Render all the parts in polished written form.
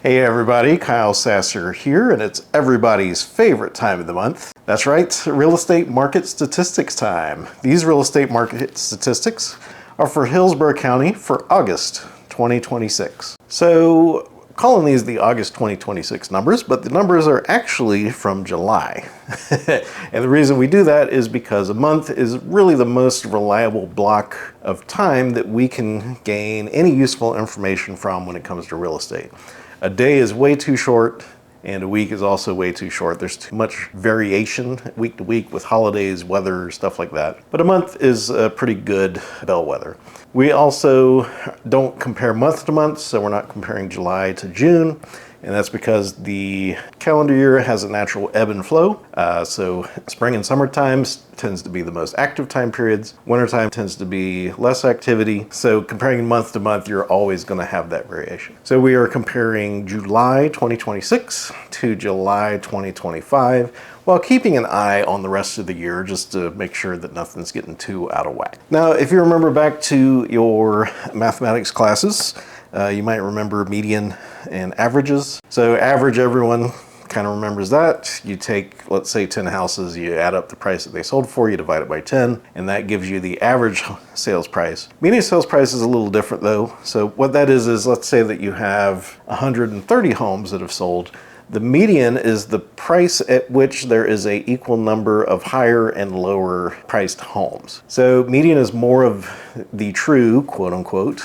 Hey everybody, Kyle Sasser here, and it's everybody's favorite time of the month. That's right, real estate market statistics time. These real estate market statistics are for Hillsborough County for August 2026. So, calling these the August 2026 numbers, but the numbers are actually from July. And the reason we do that is because a month is really the most reliable block of time that we can gain any useful information from when it comes to real estate. A day is way too short, and a week is also way too short. There's too much variation week to week with holidays, weather, stuff like that. But a month is a pretty good bellwether. We also don't compare month to month, so we're not comparing July to June. And that's because the calendar year has a natural ebb and flow. So spring and summer times tends to be the most active time periods. Wintertime tends to be less activity. So comparing month to month, you're always going to have that variation. So we are comparing July 2026 to July 2025 while keeping an eye on the rest of the year just to make sure that nothing's getting too out of whack. Now, if you remember back to your mathematics classes, you might remember median and averages. So average, everyone kind of remembers that. You take, let's say 10 houses, you add up the price that they sold for, you divide it by 10, and that gives you the average sales price. Median sales price is a little different though. So what that is let's say that you have 130 homes that have sold. The median is the price at which there is an equal number of higher and lower priced homes. So median is more of the true, quote unquote,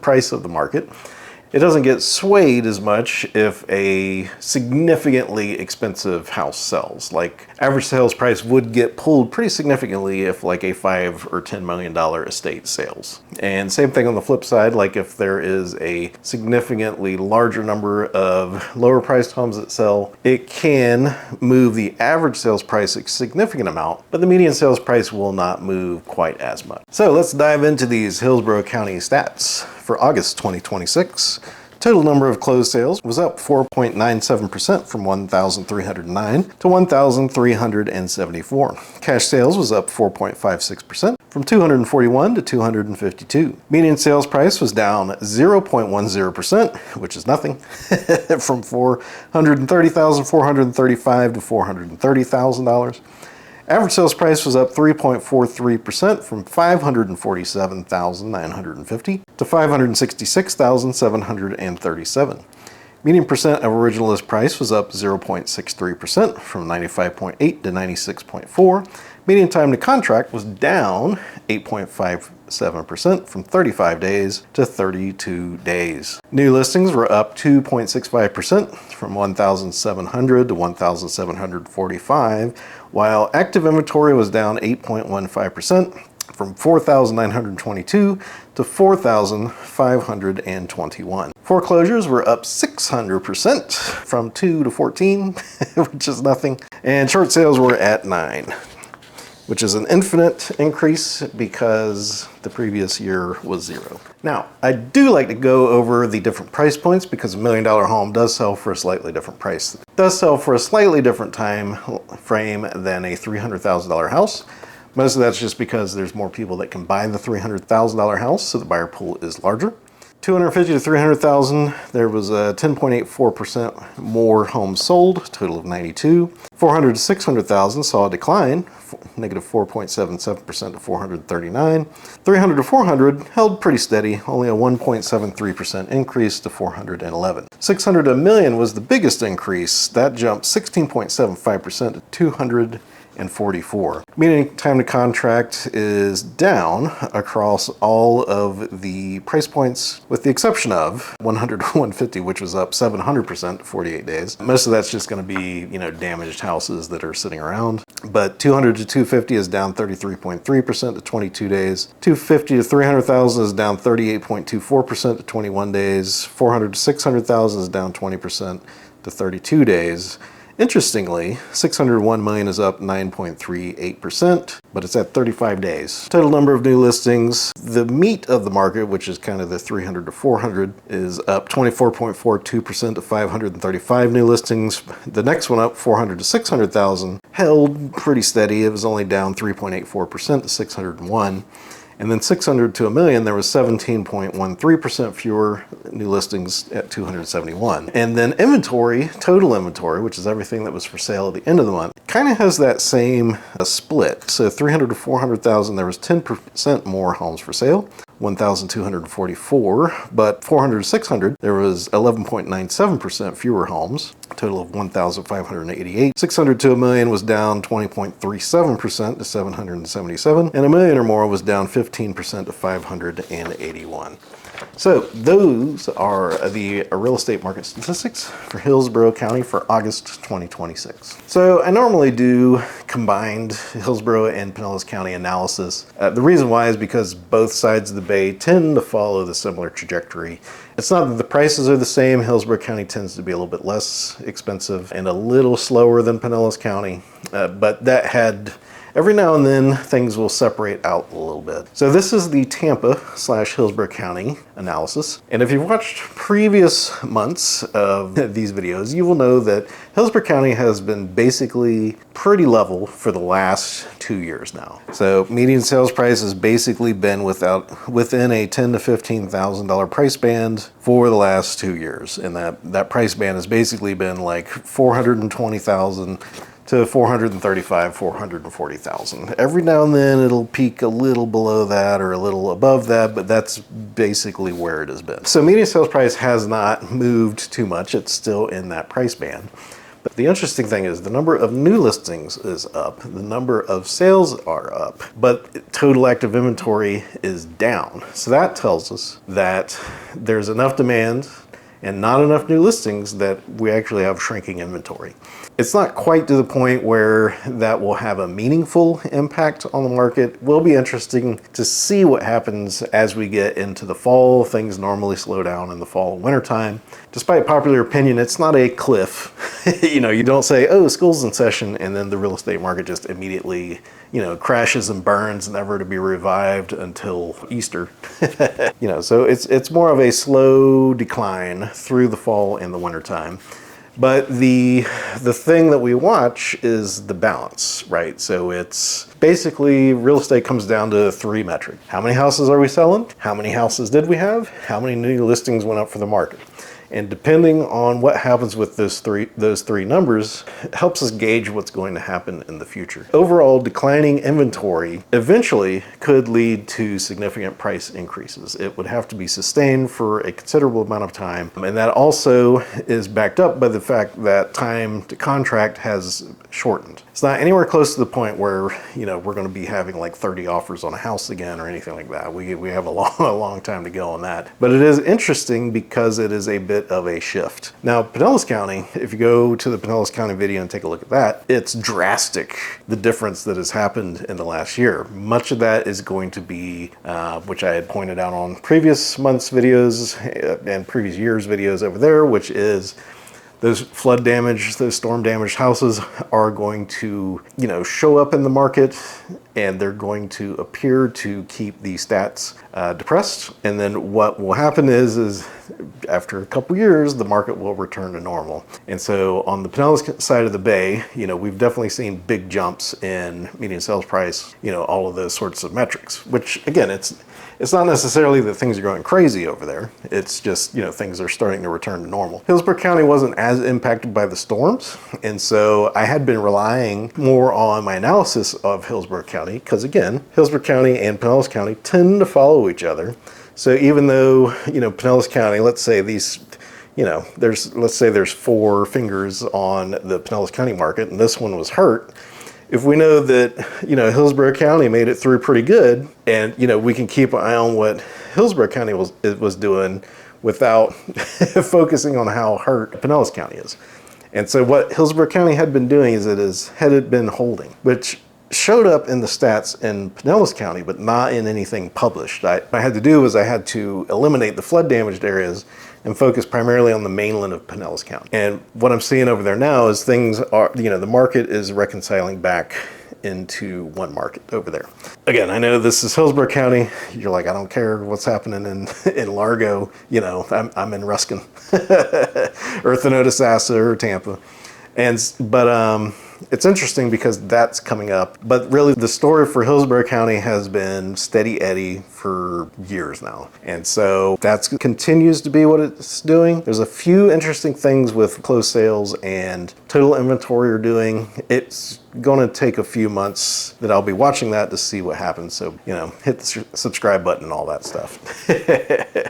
price of the market. It doesn't get swayed as much if a significantly expensive house sells. Like average sales price would get pulled pretty significantly if like a $5 or $10 million estate sales. And same thing on the flip side, like if there is a significantly larger number of lower priced homes that sell, it can move the average sales price a significant amount, but the median sales price will not move quite as much. So let's dive into these Hillsborough County stats for August 2026. Total number of closed sales was up 4.97% from 1,309 to 1,374. Cash sales was up 4.56% from 241 to 252. Median sales price was down 0.10%, which is nothing, from $430,435 to $430,000. Average sales price was up 3.43% from $547,950 to $566,737. Median percent of original list price was up 0.63% from 95.8 to 96.4. Median time to contract was down 8.57% from 35 days to 32 days. New listings were up 2.65% from 1,700 to 1,745, while active inventory was down 8.15% from 4,922 to 4,521. Foreclosures were up 600% from 2 to 14, which is nothing. And short sales were at 9, which is an infinite increase because the previous year was 0. Now, I do like to go over the different price points because $1 million home does sell for a slightly different price. It does sell for a slightly different time frame than a $300,000 house. Most of that's just because there's more people that can buy the $300,000 house, so the buyer pool is larger. 250 to 300,000, there was a 10.84% more homes sold, total of 92. 400 to 600,000 saw a decline, negative 4.77% to 439. 300 to 400 held pretty steady, only a 1.73% increase to 411. 600 to a million was the biggest increase. That jumped 16.75% to 244. Median time to contract is down across all of the price points with the exception of 100 to 150, which was up 700% to 48 days. Most of that's just going to be, damaged houses that are sitting around. But 200 to 250 is down 33.3% to 22 days. 250 to 300,000 is down 38.24% to 21 days. 400 to 600,000 is down 20% to 32 days. Interestingly, 601 million is up 9.38%, but it's at 35 days. Total number of new listings, the meat of the market, which is kind of the 300 to 400, is up 24.42% to 535 new listings. The next one up, 400 to 600,000, held pretty steady. It was only down 3.84% to 601. And then 600 to a million, there was 17.13% fewer new listings at 271. And then inventory, total inventory, which is everything that was for sale at the end of the month, kind of has that same split. So 300 to 400,000, there was 10% more homes for sale. 1,244, but 400 to 600, there was 11.97% fewer homes, a total of 1,588. 600 to a million was down 20.37% to 777, and a million or more was down 15% to 581. So those are the real estate market statistics for Hillsborough County for August 2026. So I normally do combined Hillsborough and Pinellas County analysis. The reason why is because both sides of the bay tend to follow the similar trajectory. It's not that the prices are the same. Hillsborough County tends to be a little bit less expensive and a little slower than Pinellas County, but that had every now and then things will separate out a little bit. So this is the Tampa/Hillsborough County analysis. And if you've watched previous months of these videos, you will know that Hillsborough County has been basically pretty level for the last 2 years now. So median sales price has basically been within a $10,000 to $15,000 price band for the last 2 years. And that price band has basically been like $420,000 to $435,000, $440,000. Every now and then it'll peak a little below that or a little above that, but that's basically where it has been. So median sales price has not moved too much. It's still in that price band. But the interesting thing is the number of new listings is up, the number of sales are up, but total active inventory is down. So that tells us that there's enough demand and not enough new listings that we actually have shrinking inventory. It's not quite to the point where that will have a meaningful impact on the market. It will be interesting to see what happens as we get into the fall. Things normally slow down in the fall and winter time. Despite popular opinion, it's not a cliff. You don't say, oh, school's in session, and then the real estate market just immediately, crashes and burns, never to be revived until Easter. So it's more of a slow decline through the fall and the winter time. But the thing that we watch is the balance, right? So it's basically real estate comes down to 3 metrics. How many houses are we selling? How many houses did we have? How many new listings went up for the market? And depending on what happens with those three numbers, it helps us gauge what's going to happen in the future. Overall, declining inventory eventually could lead to significant price increases. It would have to be sustained for a considerable amount of time. And that also is backed up by the fact that time to contract has shortened. It's not anywhere close to the point where, we're going to be having like 30 offers on a house again or anything like that. We have a long time to go on that. But it is interesting because it is a bit of a shift. Now, Pinellas County, if you go to the Pinellas County video and take a look at that, it's drastic, the difference that has happened in the last year. Much of that is going to be, which I had pointed out on previous months' videos and previous years' videos over there, which is those flood damaged, those storm damaged houses are going to, show up in the market, and they're going to appear to keep the stats depressed. And then what will happen is after a couple years, the market will return to normal. And so on the Pinellas side of the bay, we've definitely seen big jumps in median sales price, all of those sorts of metrics, which again, it's not necessarily that things are going crazy over there. It's just, things are starting to return to normal. Hillsborough County wasn't as impacted by the storms. And so I had been relying more on my analysis of Hillsborough County because, again, Hillsborough County and Pinellas County tend to follow each other. So even though, Pinellas County, let's say there's 4 fingers on the Pinellas County market and this one was hurt. If we know that, Hillsborough County made it through pretty good, and, we can keep an eye on what Hillsborough County was doing without focusing on how hurt Pinellas County is. And so what Hillsborough County had been doing is it had been holding, which showed up in the stats in Pinellas County, but not in anything published. What I had to do was I had to eliminate the flood damaged areas and focus primarily on the mainland of Pinellas County. And what I'm seeing over there now is things are, the market is reconciling back into one market over there. Again, I know this is Hillsborough County. You're like, I don't care what's happening in Largo. I'm in Ruskin, or Thanodisassa, or Tampa. But it's interesting because that's coming up, but really the story for Hillsborough County has been steady Eddie for years now. And so that continues to be what it's doing. There's a few interesting things with closed sales and total inventory are doing. It's going to take a few months that I'll be watching that to see what happens. So, you know, hit the subscribe button and all that stuff.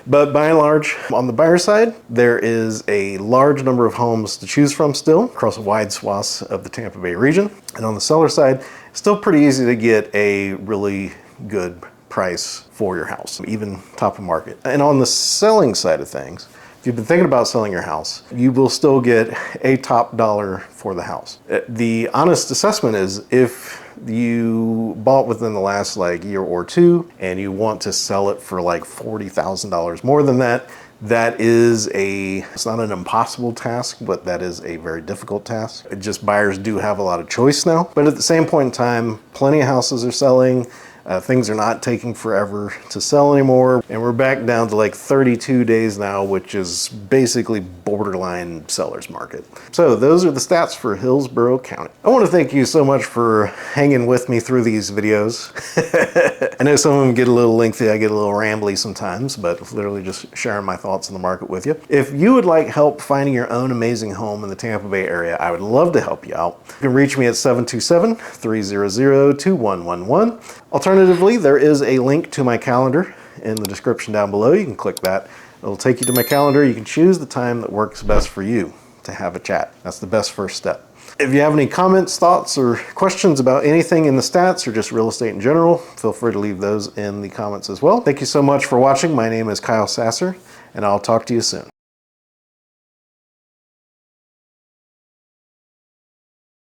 But by and large, on the buyer side, there is a large number of homes to choose from still across a wide swath of the Tampa Bay region. And on the seller side, it's still pretty easy to get a really good price for your house, even top of market. And on the selling side of things, if you've been thinking about selling your house, you will still get a top dollar for the house. The honest assessment is if you bought within the last year or two and you want to sell it for like $40,000 more than that, it's not an impossible task, but that is a very difficult task. Just buyers do have a lot of choice now. But at the same point in time, plenty of houses are selling. Things are not taking forever to sell anymore. And we're back down to like 32 days now, which is basically borderline seller's market. So those are the stats for Hillsborough County. I want to thank you so much for hanging with me through these videos. I know some of them get a little lengthy, I get a little rambly sometimes, but literally just sharing my thoughts on the market with you. If you would like help finding your own amazing home in the Tampa Bay area, I would love to help you out. You can reach me at 727-300-2111. Alternatively, there is a link to my calendar in the description down below. You can click that. It'll take you to my calendar. You can choose the time that works best for you to have a chat. That's the best first step. If you have any comments, thoughts, or questions about anything in the stats or just real estate in general, feel free to leave those in the comments as well. Thank you so much for watching. My name is Kyle Sasser, and I'll talk to you soon.